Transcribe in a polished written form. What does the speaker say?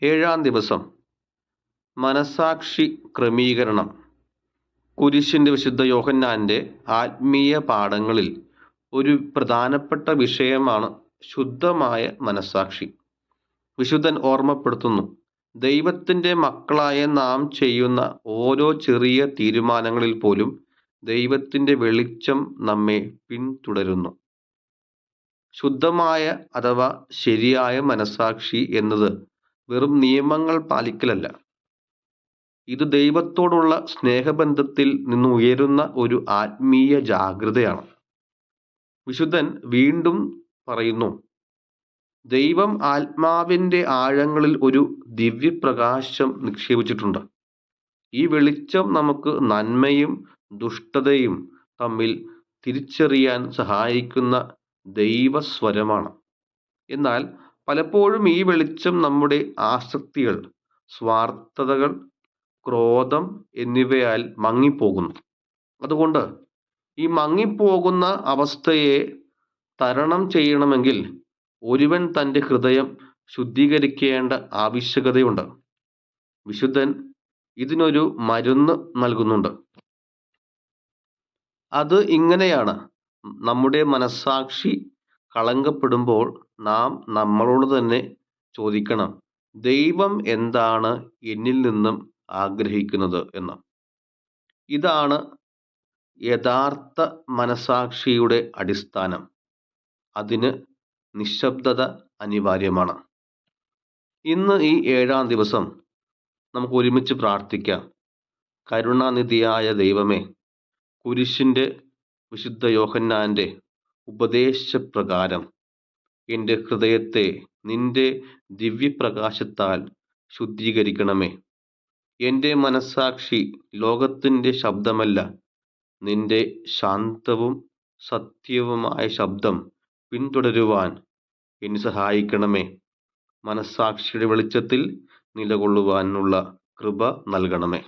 ഏഴാം ദിവസം മനസ്സാക്ഷി ക്രമീകരണം. കുരിശിൻ്റെ വിശുദ്ധ യോഹന്നാൻ്റെ ആത്മീയ പാഠങ്ങളിൽ ഒരു പ്രധാനപ്പെട്ട വിഷയമാണ് ശുദ്ധമായ മനസ്സാക്ഷി. വിശുദ്ധൻ ഓർമ്മപ്പെടുത്തുന്നു, ദൈവത്തിൻ്റെ മക്കളായ നാം ചെയ്യുന്ന ഓരോ ചെറിയ തീരുമാനങ്ങളിൽ പോലും ദൈവത്തിൻ്റെ വെളിച്ചം നമ്മെ പിന്തുടരുന്നു. ശുദ്ധമായ അഥവാ ശരിയായ മനസ്സാക്ഷി എന്നത് വെറും നിയമങ്ങൾ പാലിക്കലല്ല. ഇത് ദൈവത്തോടുള്ള സ്നേഹബന്ധത്തിൽ നിന്നുയരുന്ന ഒരു ആത്മീയ ജാഗ്രതയാണ്. വിശുദ്ധൻ വീണ്ടും പറയുന്നു, ദൈവം ആത്മാവിൻ്റെ ആഴങ്ങളിൽ ഒരു ദിവ്യപ്രകാശം നിക്ഷേപിച്ചിട്ടുണ്ട്. ഈ വെളിച്ചം നമുക്ക് നന്മയും ദുഷ്ടതയും തമ്മിൽ തിരിച്ചറിയാൻ സഹായിക്കുന്ന ദൈവസ്വരമാണ്. എന്നാൽ പലപ്പോഴും ഈ വെളിച്ചം നമ്മുടെ ആസക്തികൾ, സ്വാർത്ഥതകൾ, ക്രോധം എന്നിവയാൽ മങ്ങിപ്പോകുന്നു. അതുകൊണ്ട് ഈ മങ്ങിപ്പോകുന്ന അവസ്ഥയെ തരണം ചെയ്യണമെങ്കിൽ ഒരുവൻ തൻ്റെ ഹൃദയം ശുദ്ധീകരിക്കേണ്ട ആവശ്യകതയുണ്ട്. വിശുദ്ധൻ ഇതിനൊരു മരുന്ന് നൽകുന്നുണ്ട്. അത് ഇങ്ങനെയാണ്: നമ്മുടെ മനസ്സാക്ഷി കളങ്കപ്പെടുമ്പോൾ നാം നമ്മളോട് തന്നെ ചോദിക്കണം, ദൈവം എന്താണ് എന്നിൽ നിന്നും ആഗ്രഹിക്കുന്നത് എന്ന്. ഇതാണ് യഥാർത്ഥ മനസ്സാക്ഷിയുടെ അടിസ്ഥാനം. അതിന് നിശബ്ദത അനിവാര്യമാണ്. ഇന്ന് ഈ ഏഴാം ദിവസം നമുക്ക് ഒരുമിച്ച് പ്രാർത്ഥിക്കാം. കരുണാനിധിയായ ദൈവമേ, കുരിശിൻ്റെ വിശുദ്ധ യോഹന്നാൻ്റെ ഉപദേശപ്രകാരം എൻ്റെ ഹൃദയത്തെ നിന്റെ ദിവ്യപ്രകാശത്താൽ ശുദ്ധീകരിക്കണമേ. എൻ്റെ മനസ്സാക്ഷി ലോകത്തിൻ്റെ ശബ്ദമല്ല, നിന്റെ ശാന്തവും സത്യവുമായ ശബ്ദം പിന്തുടരുവാൻ എന്നെ സഹായിക്കണമേ. മനസ്സാക്ഷിയുടെ വെളിച്ചത്തിൽ നിലകൊള്ളുവാനുള്ള കൃപ നൽകണമേ.